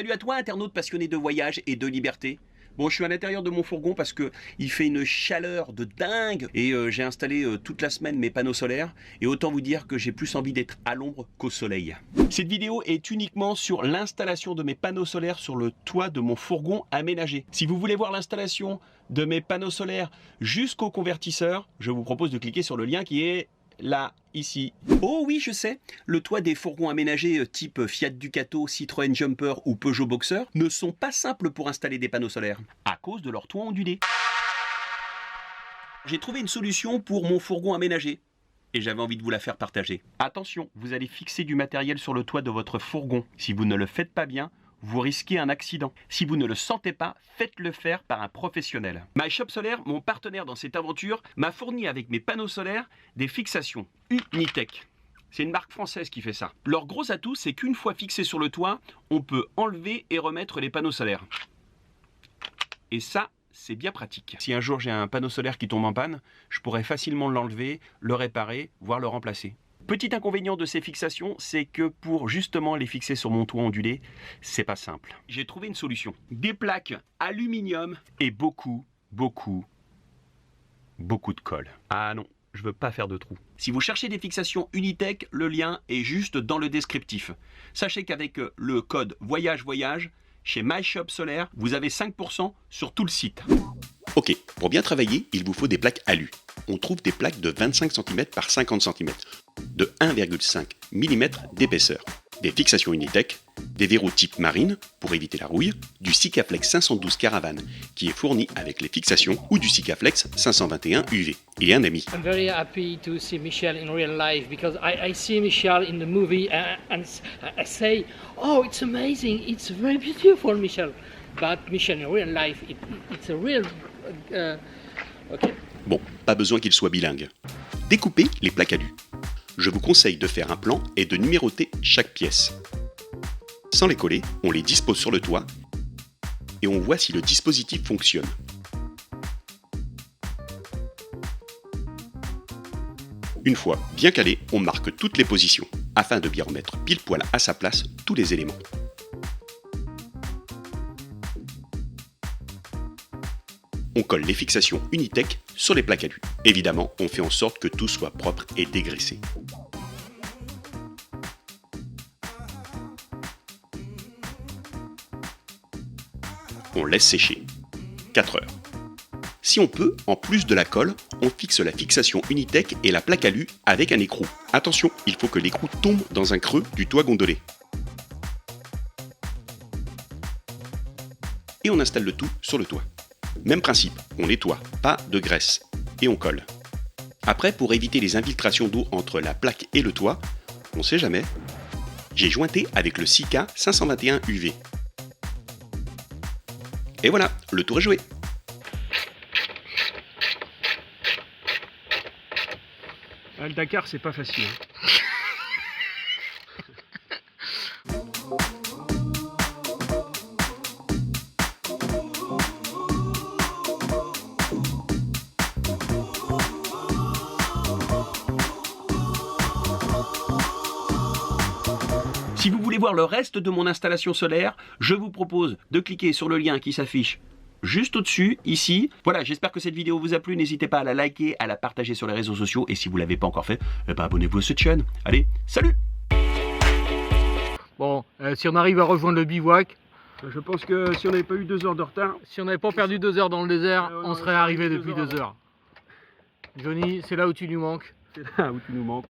Salut à toi, internaute passionné de voyage et de liberté. Bon, je suis à l'intérieur de mon fourgon parce que il fait une chaleur de dingue et j'ai installé toute la semaine mes panneaux solaires et autant vous dire que j'ai plus envie d'être à l'ombre qu'au soleil. Cette vidéo est uniquement sur l'installation de mes panneaux solaires sur le toit de mon fourgon aménagé. Si vous voulez voir l'installation de mes panneaux solaires jusqu'au convertisseur, je vous propose de cliquer sur le lien qui est là, ici. Oh oui, je sais, le toit des fourgons aménagés type Fiat Ducato, Citroën Jumper ou Peugeot Boxer ne sont pas simples pour installer des panneaux solaires, à cause de leur toit ondulé. J'ai trouvé une solution pour mon fourgon aménagé, et j'avais envie de vous la faire partager. Attention, vous allez fixer du matériel sur le toit de votre fourgon. Si vous ne le faites pas bien, vous risquez un accident. Si vous ne le sentez pas, faites-le faire par un professionnel. MyShop Solaire, mon partenaire dans cette aventure, m'a fourni avec mes panneaux solaires des fixations Unitech. C'est une marque française qui fait ça. Leur gros atout, c'est qu'une fois fixé sur le toit, on peut enlever et remettre les panneaux solaires. Et ça, c'est bien pratique. Si un jour j'ai un panneau solaire qui tombe en panne, je pourrais facilement l'enlever, le réparer, voire le remplacer. Petit inconvénient de ces fixations, c'est que pour justement les fixer sur mon toit ondulé, c'est pas simple. J'ai trouvé une solution. Des plaques aluminium et beaucoup de colle. Ah non, je veux pas faire de trous. Si vous cherchez des fixations Unitech, le lien est juste dans le descriptif. Sachez qu'avec le code voyage, chez MyShop Solaire, vous avez 5% sur tout le site. Ok, pour bien travailler, il vous faut des plaques alu. On trouve des plaques de 25 cm par 50 cm, de 1,5 mm d'épaisseur, des fixations Unitech, des verrous type marine pour éviter la rouille, du Sikaflex 512 Caravane qui est fourni avec les fixations ou du Sikaflex 521 UV et un ami. I'm very happy to see Michel in real life because I see Michel in the movie and I say, oh, it's amazing, it's very beautiful, Michel. But Michel in real life, it's a real... okay. Bon, pas besoin qu'il soit bilingue. Découpez les plaques alu. Je vous conseille de faire un plan et de numéroter chaque pièce. Sans les coller, on les dispose sur le toit et on voit si le dispositif fonctionne. Une fois bien calé, on marque toutes les positions afin de bien remettre pile poil à sa place tous les éléments. On colle les fixations Unitech sur les plaques alu. Évidemment, on fait en sorte que tout soit propre et dégraissé. On laisse sécher 4 heures. Si on peut, en plus de la colle, on fixe la fixation Unitech et la plaque alu avec un écrou. Attention, il faut que l'écrou tombe dans un creux du toit gondolé. Et on installe le tout sur le toit. Même principe, on nettoie, pas de graisse, et on colle. Après, pour éviter les infiltrations d'eau entre la plaque et le toit, on sait jamais, j'ai jointé avec le Sika 521 UV. Et voilà, le tour est joué. Le Dakar, c'est pas facile. Si vous voulez voir le reste de mon installation solaire, je vous propose de cliquer sur le lien qui s'affiche juste au-dessus, ici. Voilà, j'espère que cette vidéo vous a plu. N'hésitez pas à la liker, à la partager sur les réseaux sociaux. Et si vous ne l'avez pas encore fait, abonnez-vous à cette chaîne. Allez, salut! Bon, si on arrive à rejoindre le bivouac, Je pense que si on n'avait pas eu 2 heures de retard, si on n'avait pas perdu 2 heures dans le désert, on on serait aurait arrivé fait depuis 2 2 heures. Johnny, c'est là où tu nous manques. c'est là où tu nous manques.